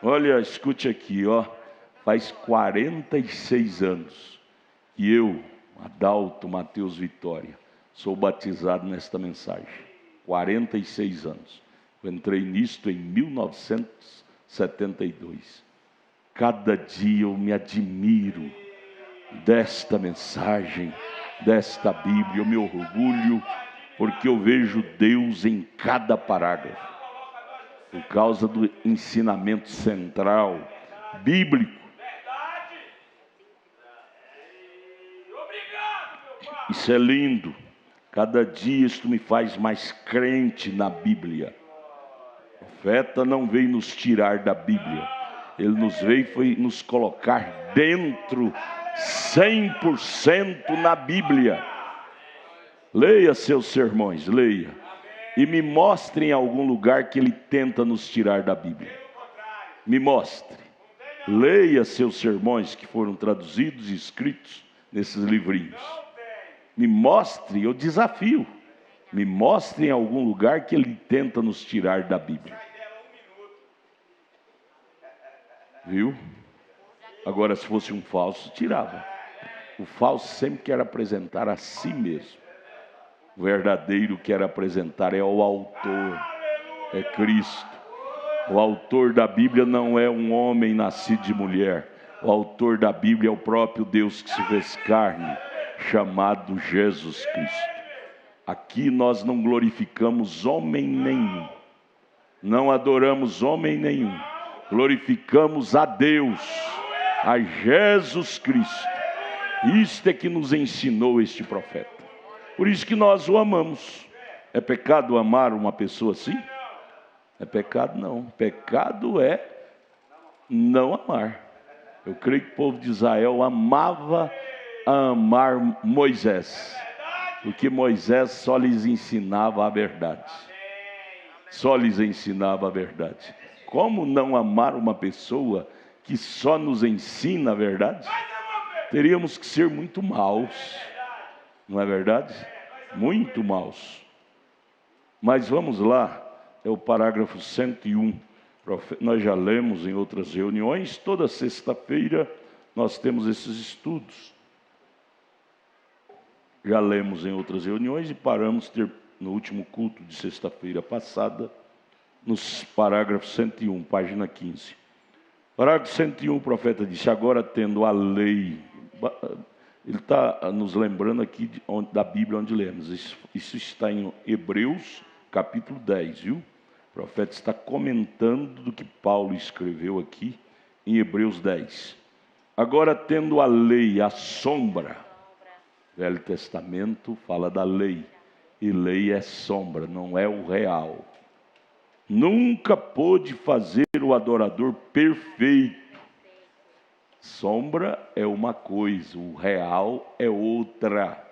Olha, escute aqui, ó. Faz 46 anos que eu, Adalto Mateus Vitória, sou batizado nesta mensagem. 46 anos. Eu entrei nisto em 1972. Cada dia eu me admiro desta mensagem, desta Bíblia. Eu me orgulho porque eu vejo Deus em cada parágrafo, por causa do ensinamento central bíblico. Isso é lindo. Cada dia isso me faz mais crente na Bíblia. O profeta não veio nos tirar da Bíblia. Ele nos veio foi nos colocar dentro 100% na Bíblia. Leia seus sermões, leia. E me mostre em algum lugar que ele tenta nos tirar da Bíblia. Me mostre. Leia seus sermões que foram traduzidos e escritos nesses livrinhos. Me mostre, eu desafio. Me mostre em algum lugar que ele tenta nos tirar da Bíblia. Viu? Agora, se fosse um falso, tirava. O falso sempre quer apresentar a si mesmo. O verdadeiro quer apresentar é o autor, é Cristo. O autor da Bíblia não é um homem nascido de mulher. O autor da Bíblia é o próprio Deus que se fez carne, chamado Jesus Cristo. Aqui nós não glorificamos homem nenhum, não adoramos homem nenhum, glorificamos a Deus, a Jesus Cristo. Isto é que nos ensinou este profeta. Por isso que nós o amamos. É pecado amar uma pessoa assim? É pecado não. Pecado é não amar. Eu creio que o povo de Israel amava a amar Moisés, porque Moisés só lhes ensinava a verdade. Só lhes ensinava a verdade. Como não amar uma pessoa que só nos ensina a verdade? Teríamos que ser muito maus, não é verdade? Muito maus. Mas vamos lá, é o parágrafo 101. Nós já lemos em outras reuniões, toda sexta-feira nós temos esses estudos. Já lemos em outras reuniões e paramos no último culto de sexta-feira passada, nos parágrafos 101, página 15. Parágrafo 101, o profeta disse: agora tendo a lei, ele está nos lembrando aqui da Bíblia onde lemos, isso está em Hebreus capítulo 10, viu? O profeta está comentando do que Paulo escreveu aqui em Hebreus 10. Agora, tendo a lei, a sombra, Velho Testamento fala da lei, e lei é sombra, não é o real. Nunca pôde fazer o adorador perfeito. Sombra é uma coisa, o real é outra.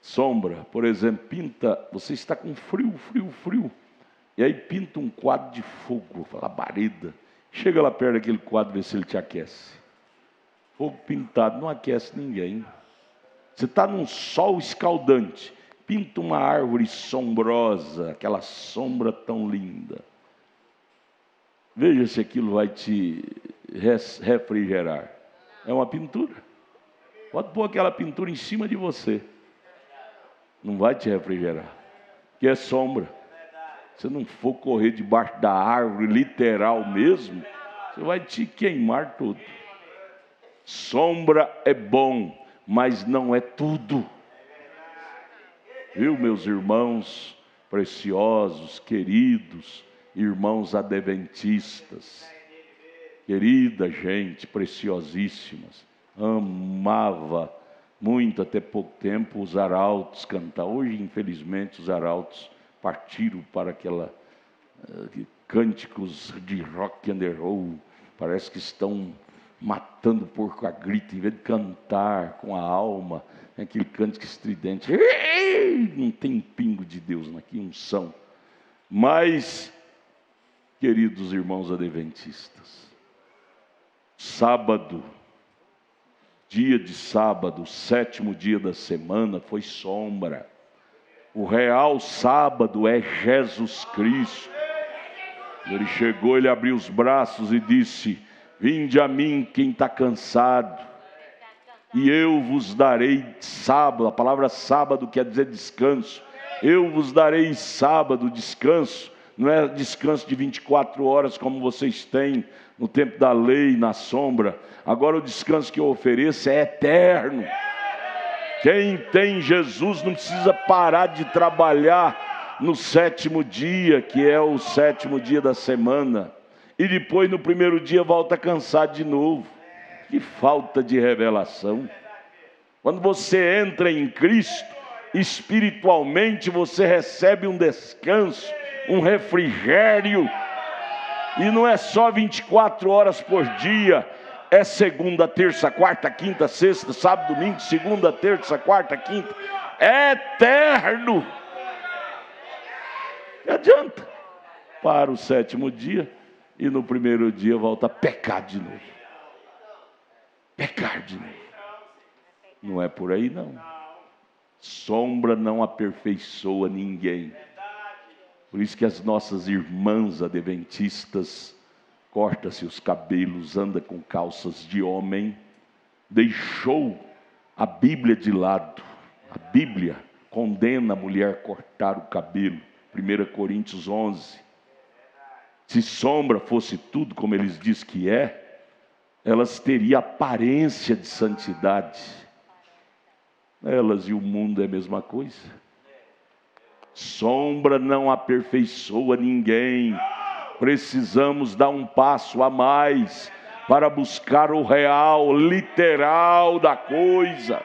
Sombra, por exemplo, pinta, você está com frio, e aí pinta um quadro de fogo, labareda. Chega lá perto daquele quadro, vê se ele te aquece. Fogo pintado não aquece ninguém. Você está num sol escaldante, pinta uma árvore sombrosa, aquela sombra tão linda. Veja se aquilo vai te refrigerar. É uma pintura. Pode pôr aquela pintura em cima de você. Não vai te refrigerar, que é sombra. Se não for correr debaixo da árvore, literal mesmo, você vai te queimar todo. Sombra é bom, mas não é tudo. Viu, meus irmãos preciosos, queridos, irmãos adventistas, querida gente, preciosíssimas, amava muito até pouco tempo os arautos cantar. Hoje, infelizmente, os arautos partiram para aquela cânticos de rock and roll. Parece que estão matando porco a grito, em vez de cantar com a alma, aquele cântico estridente. Não tem pingo de Deus naqui, unção. Mas, queridos irmãos adventistas, sábado, dia de sábado, 7º dia da semana, foi sombra. O real sábado é Jesus Cristo. Ele chegou, ele abriu os braços e disse: vinde a mim quem está cansado, e eu vos darei sábado. A palavra sábado quer dizer descanso. Eu vos darei sábado, descanso. Não é descanso de 24 horas como vocês têm no tempo da lei, na sombra. Agora o descanso que eu ofereço é eterno. Quem tem Jesus não precisa parar de trabalhar no 7º dia, que é o 7º dia da semana, e depois no 1º dia volta cansado de novo. Que falta de revelação. Quando você entra em Cristo, espiritualmente você recebe um descanso, um refrigério, e não é só 24 horas por dia. É segunda, terça, quarta, quinta, sexta, sábado, domingo, segunda, terça, quarta, quinta. É eterno. Não adianta. Para o 7º dia e no 1º dia volta a pecar de novo. Pecar de novo. Não é por aí não. Sombra não aperfeiçoa ninguém. Por isso que as nossas irmãs adventistas corta-se os cabelos, anda com calças de homem, deixou a Bíblia de lado. A Bíblia condena a mulher a cortar o cabelo. 1 Coríntios 11. Se sombra fosse tudo como eles dizem que é, elas teriam aparência de santidade. Elas e o mundo é a mesma coisa. Sombra não aperfeiçoa ninguém. Precisamos dar um passo a mais para buscar o real, literal da coisa.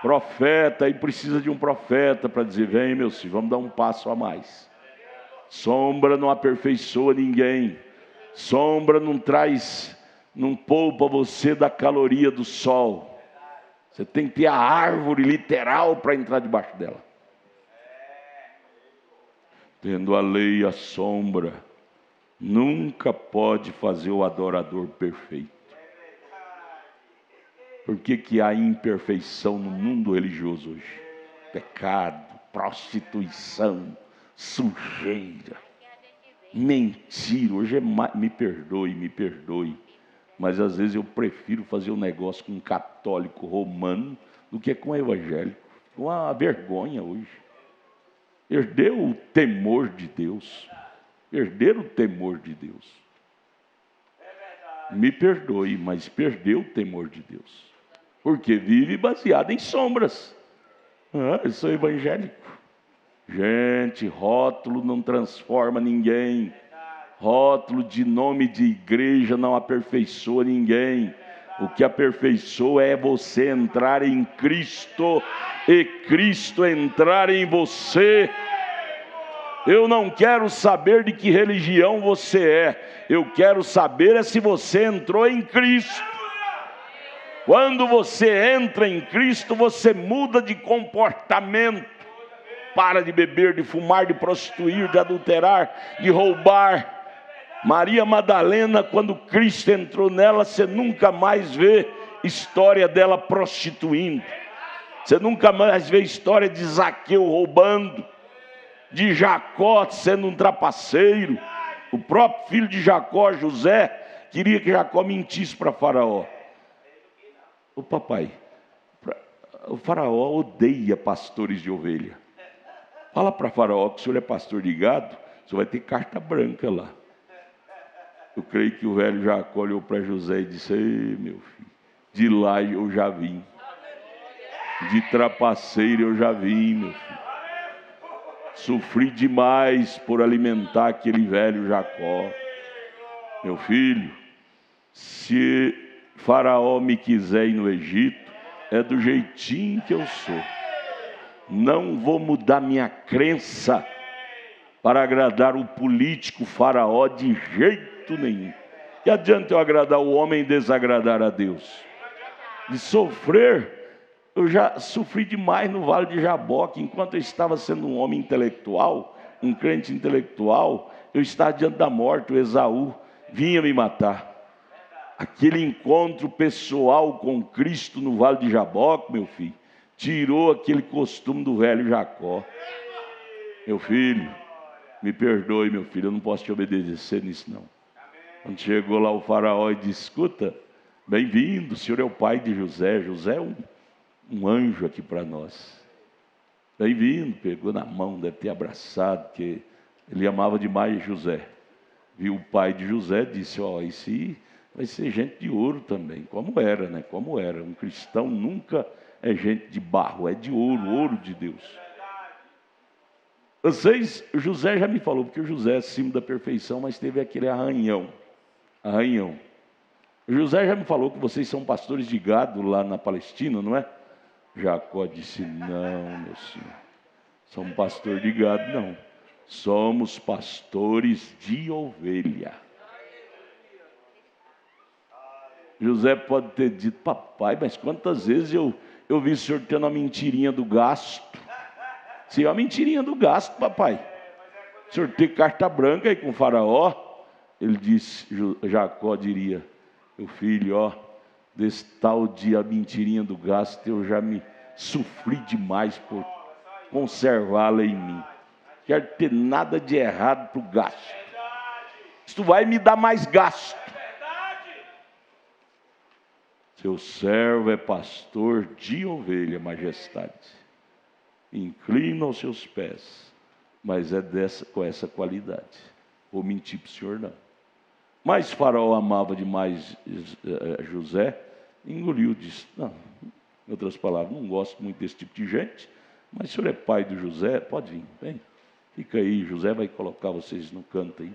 Profeta, e precisa de um profeta para dizer: vem, meu filho, vamos dar um passo a mais. Sombra não aperfeiçoa ninguém. Sombra não traz, não poupa você da caloria do sol. Você tem que ter a árvore literal para entrar debaixo dela. Tendo a lei a sombra, nunca pode fazer o adorador perfeito. Por que há imperfeição no mundo religioso hoje? Pecado, prostituição, sujeira, mentira. Hoje é me perdoe. Mas às vezes eu prefiro fazer um negócio com um católico romano do que com um evangélico. Uma vergonha hoje. Perdeu o temor de Deus. Perderam o temor de Deus. Me perdoe, mas perdeu o temor de Deus. Porque vive baseado em sombras. Eu sou evangélico. Gente, rótulo não transforma ninguém. Rótulo de nome de igreja não aperfeiçoa ninguém. O que aperfeiçoa é você entrar em Cristo e Cristo entrar em você. Eu não quero saber de que religião você é. Eu quero saber se você entrou em Cristo. Quando você entra em Cristo, você muda de comportamento. Para de beber, de fumar, de prostituir, de adulterar, de roubar. Maria Madalena, quando Cristo entrou nela, você nunca mais vê história dela prostituindo. Você nunca mais vê história de Zaqueu roubando, de Jacó sendo um trapaceiro. O próprio filho de Jacó, José, queria que Jacó mentisse para Faraó. Ô papai, o Faraó odeia pastores de ovelha. Fala para Faraó que o senhor é pastor de gado, o senhor vai ter carta branca lá. Eu creio que o velho Jacó olhou para José e disse: ei, meu filho, de lá eu já vim. De trapaceiro eu já vim, meu filho. Sofri demais por alimentar aquele velho Jacó. Meu filho, se Faraó me quiser ir no Egito, é do jeitinho que eu sou. Não vou mudar minha crença para agradar o político Faraó de jeito nenhum. Que adianta eu agradar o homem e desagradar a Deus? De sofrer, eu já sofri demais no Vale de Jaboque. Enquanto eu estava sendo um homem intelectual, um crente intelectual, eu estava diante da morte. O Esaú vinha me matar. Aquele encontro pessoal com Cristo no Vale de Jaboque, meu filho, tirou aquele costume do velho Jacó. Meu filho, me perdoe, meu filho, eu não posso te obedecer nisso não. Quando chegou lá o Faraó e disse: escuta, bem-vindo, o senhor é o pai de José. José é um anjo aqui para nós. Bem-vindo, pegou na mão, deve ter abraçado, porque ele amava demais José. Viu o pai de José, disse: ó, esse vai ser gente de ouro também. Como era, né? Como era. Um cristão nunca é gente de barro, é de ouro, ouro de Deus. Vocês, José já me falou, porque o José é acima da perfeição, mas teve aquele arranhão. José já me falou que vocês são pastores de gado lá na Palestina, não é? Jacó disse: não, meu senhor, somos pastor de gado, não. Somos pastores de ovelha. José pode ter dito: papai, mas quantas vezes eu vi o senhor tendo a mentirinha do gasto. Se é a mentirinha do gasto, papai. O senhor tem carta branca aí com o Faraó. Ele disse, Jacó diria: meu filho, ó, desse tal dia a mentirinha do gasto, eu já me sofri demais por conservá-la em mim. Quero ter nada de errado para o gasto. Isso vai me dar mais gasto. Seu servo é pastor de ovelha, majestade. Inclina aos seus pés, mas é com essa qualidade. Vou mentir para o senhor não. Mas Faraó amava demais José, engoliu, disse: não, em outras palavras, não gosto muito desse tipo de gente, mas o senhor é pai do José, pode vir, vem, fica aí, José vai colocar vocês no canto aí.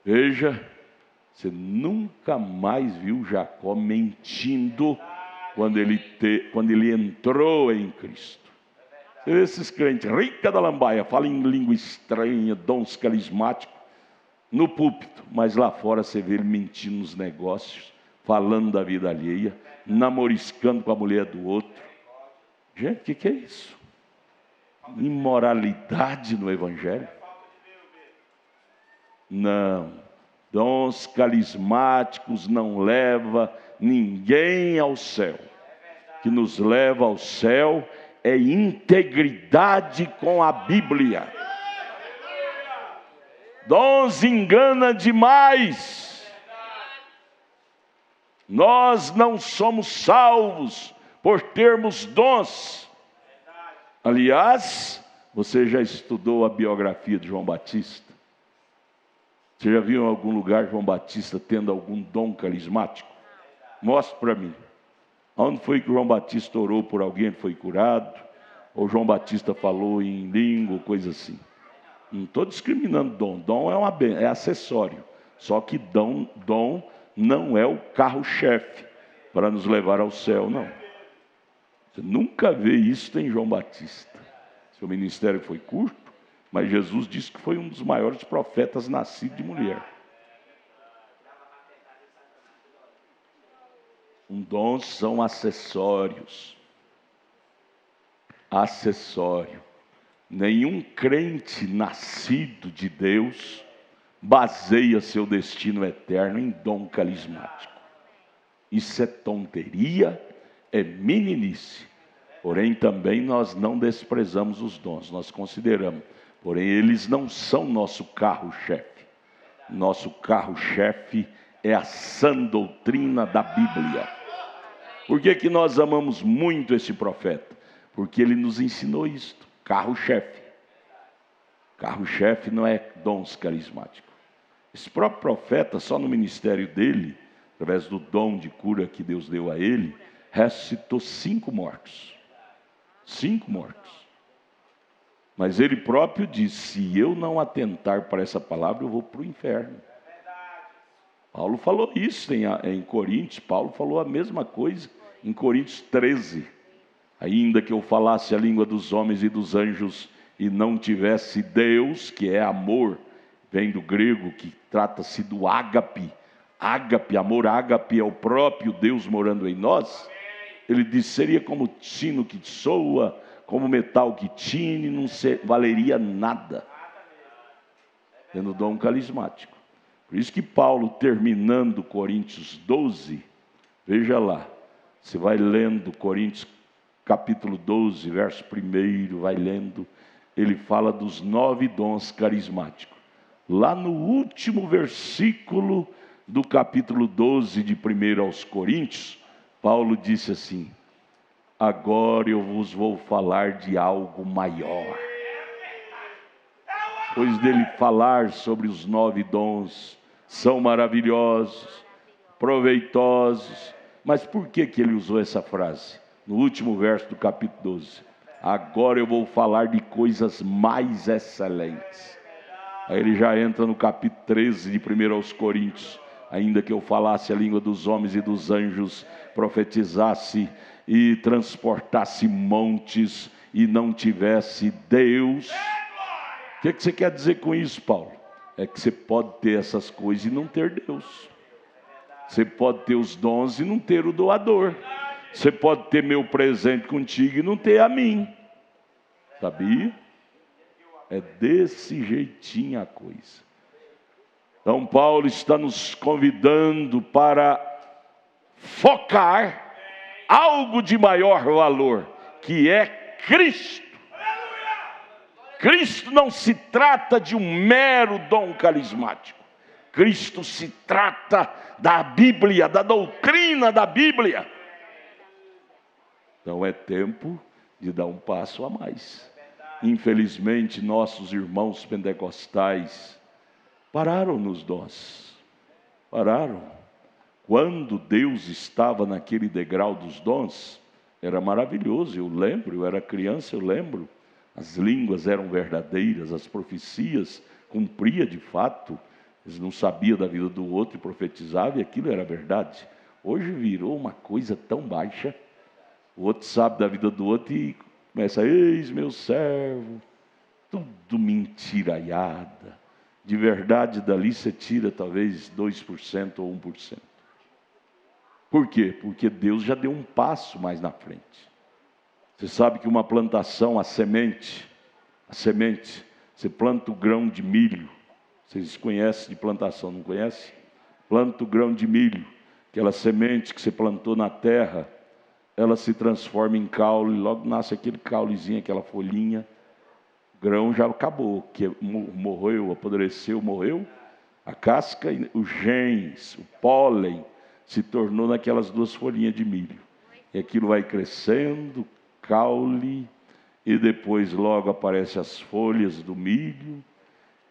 Veja, você nunca mais viu Jacó mentindo quando ele entrou em Cristo. Esses crentes, rica da lambaia, falam em língua estranha, dons carismáticos, no púlpito, mas lá fora você vê ele mentindo nos negócios, falando da vida alheia, namoriscando com a mulher do outro. Gente, o que é isso? Imoralidade no Evangelho? Não, dons carismáticos não levam ninguém ao céu. O que nos leva ao céu é integridade com a Bíblia. Dons engana demais. Nós não somos salvos por termos dons. Aliás, você já estudou a biografia de João Batista? Você já viu em algum lugar João Batista tendo algum dom carismático? Mostre para mim. Onde foi que João Batista orou por alguém e foi curado? ou João Batista falou em língua, coisa assim. Não estou discriminando dom. Dom é acessório. Só que dom não é o carro-chefe para nos levar ao céu, não. Você nunca vê isso em João Batista. Seu ministério foi curto, mas Jesus disse que foi um dos maiores profetas nascido de mulher. Dons são acessórios. Acessório. Nenhum crente nascido de Deus baseia seu destino eterno em dom carismático. Isso é tonteria, é meninice. Porém, também nós não desprezamos os dons, nós consideramos. Porém, eles não são nosso carro-chefe. Nosso carro-chefe é a sã doutrina da Bíblia. Por que nós amamos muito esse profeta? Porque ele nos ensinou isto, carro-chefe. Carro-chefe não é dons carismáticos. Esse próprio profeta, só no ministério dele, através do dom de cura que Deus deu a ele, ressuscitou 5 mortos. 5 mortos. Mas ele próprio disse, se eu não atentar para essa palavra, eu vou para o inferno. Paulo falou isso em Coríntios, Paulo falou a mesma coisa em Coríntios 13. Ainda que eu falasse a língua dos homens e dos anjos e não tivesse Deus, que é amor, vem do grego, que trata-se do ágape. Ágape, amor ágape, é o próprio Deus morando em nós. Ele disse, seria como sino que soa, como metal que tine, não valeria nada. Tendo dom carismático. Por isso que Paulo, terminando Coríntios 12, veja lá, você vai lendo Coríntios capítulo 12, verso 1, vai lendo, ele fala dos 9 dons carismáticos. Lá no último versículo do capítulo 12 de 1 aos Coríntios, Paulo disse assim, agora eu vos vou falar de algo maior. Depois dele falar sobre os 9 dons, são maravilhosos, proveitosos, mas por que ele usou essa frase? No último verso do capítulo 12, agora eu vou falar de coisas mais excelentes. Aí ele já entra no capítulo 13 de 1 aos Coríntios, ainda que eu falasse a língua dos homens e dos anjos, profetizasse e transportasse montes e não tivesse Deus. O que você quer dizer com isso, Paulo? É que você pode ter essas coisas e não ter Deus. Você pode ter os dons e não ter o doador. Você pode ter meu presente contigo e não ter a mim. Sabia? É desse jeitinho a coisa. Então Paulo está nos convidando para focar algo de maior valor, que é Cristo. Cristo não se trata de um mero dom carismático. Cristo se trata da Bíblia, da doutrina da Bíblia. Então é tempo de dar um passo a mais. Infelizmente, nossos irmãos pentecostais pararam nos dons. Pararam. Quando Deus estava naquele degrau dos dons, era maravilhoso. Eu lembro, eu era criança, eu lembro. As línguas eram verdadeiras, as profecias cumpria de fato. Eles não sabiam da vida do outro e profetizavam, e aquilo era verdade. Hoje virou uma coisa tão baixa. O outro sabe da vida do outro e começa, eis meu servo. Tudo mentiraiada. De verdade, dali você tira talvez 2% ou 1%. Por quê? Porque Deus já deu um passo mais na frente. Você sabe que uma plantação, a semente, você planta o grão de milho. Vocês conhecem de plantação, não conhecem? Planta o grão de milho, aquela semente que você plantou na terra, ela se transforma em caule, logo nasce aquele caulezinho, aquela folhinha. O grão já acabou, que morreu, apodreceu, morreu. A casca, os genes, o pólen, se tornou naquelas 2 folhinhas de milho. E aquilo vai crescendo, caule, e depois logo aparecem as folhas do milho,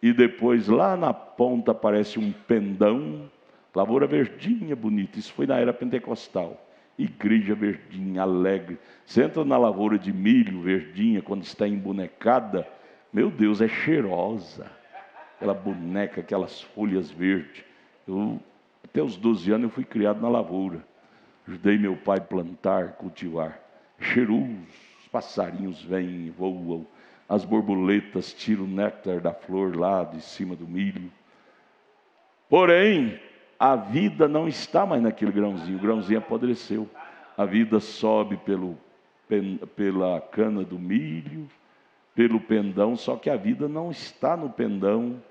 e depois lá na ponta aparece um pendão, lavoura verdinha, bonita. Isso foi na era pentecostal. igreja verdinha, alegre. Você entra na lavoura de milho verdinha, quando está embonecada, meu Deus, é cheirosa. Aquela boneca, aquelas folhas verdes. Até os 12 anos eu fui criado na lavoura. Ajudei meu pai a plantar, cultivar. Cheiroso, os passarinhos vêm, voam. As borboletas tiram o néctar da flor lá de cima do milho. Porém, a vida não está mais naquele grãozinho. O grãozinho apodreceu. A vida sobe pela cana do milho, pelo pendão, só que a vida não está no pendão.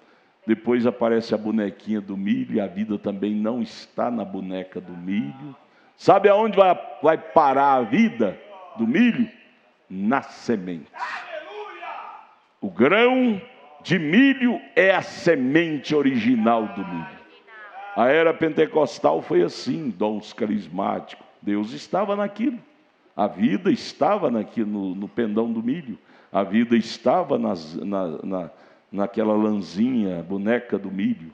Depois aparece a bonequinha do milho, e a vida também não está na boneca do milho. Sabe aonde vai parar a vida do milho? Na semente. O grão de milho é a semente original do milho. A era pentecostal foi assim, dons carismáticos. Deus estava naquilo. A vida estava naquilo, no pendão do milho. A vida estava naquela lãzinha, boneca do milho.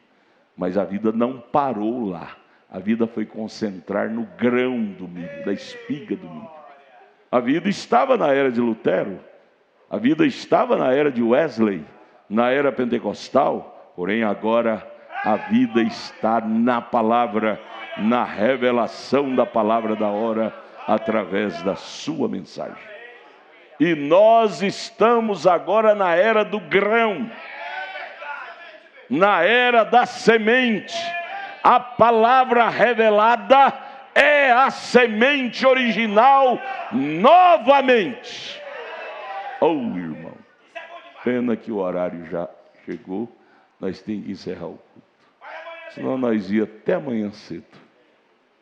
Mas a vida não parou lá. A vida foi concentrar no grão do milho, da espiga do milho. A vida estava na era de Lutero. A vida estava na era de Wesley, na era pentecostal. Porém agora a vida está na palavra, na revelação da palavra da hora, através da sua mensagem. E nós estamos agora na era do grão, na era da semente. A palavra revelada é a semente original novamente. Oh, irmão, pena que o horário já chegou, nós temos que encerrar o culto. Senão nós ia até amanhã cedo.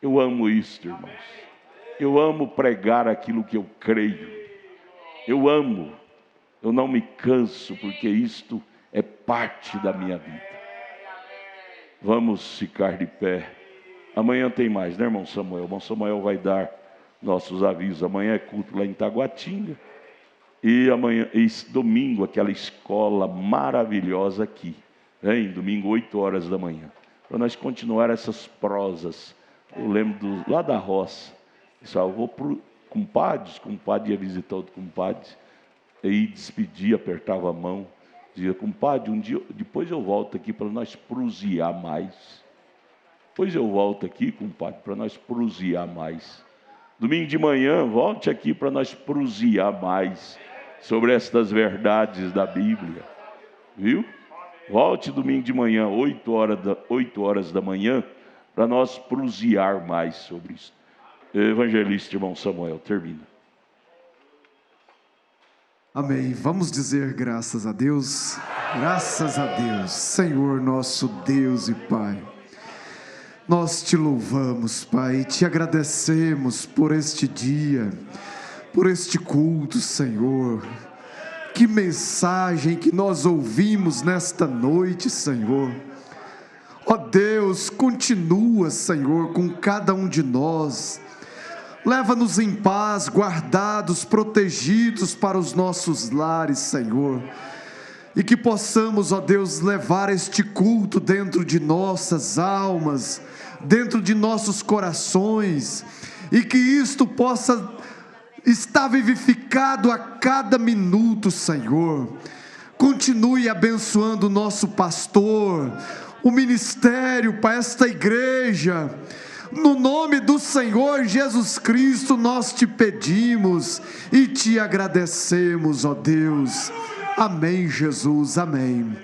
Eu amo isto, irmãos. Eu amo pregar aquilo que eu creio. Eu amo. Eu não me canso, porque isto é parte da minha vida. Vamos ficar de pé. Amanhã tem mais, né, irmão Samuel? O irmão Samuel vai dar nossos avisos. Amanhã é culto lá em Taguatinga. E amanhã, domingo, aquela escola maravilhosa aqui. Vem, domingo, 8 horas da manhã. Para nós continuar essas prosas. Eu lembro lá da roça. Eu vou para o compadre ia visitar outro compadre. Aí despedia, apertava a mão. Dizia, compadre, um dia, depois eu volto aqui para nós prosear mais. Depois eu volto aqui, compadre, para nós prosear mais. Domingo de manhã, volte aqui para nós prosear mais sobre estas verdades da Bíblia. Viu? Volte domingo de manhã, 8 horas da manhã, para nós prosear mais sobre isso. Evangelista, irmão Samuel, termina. Amém. Vamos dizer graças a Deus. Graças a Deus, Senhor nosso Deus e Pai. Nós te louvamos, Pai, te agradecemos por este dia, por este culto, Senhor. Que mensagem que nós ouvimos nesta noite, Senhor. Ó Deus, continua, Senhor, com cada um de nós. Leva-nos em paz, guardados, protegidos para os nossos lares, Senhor. E que possamos, ó Deus, levar este culto dentro de nossas almas, dentro de nossos corações, e que isto possa estar vivificado a cada minuto, Senhor. Continue abençoando o nosso pastor, o ministério para esta igreja. No nome do Senhor Jesus Cristo nós te pedimos e te agradecemos, ó Deus. Amém, Jesus, amém.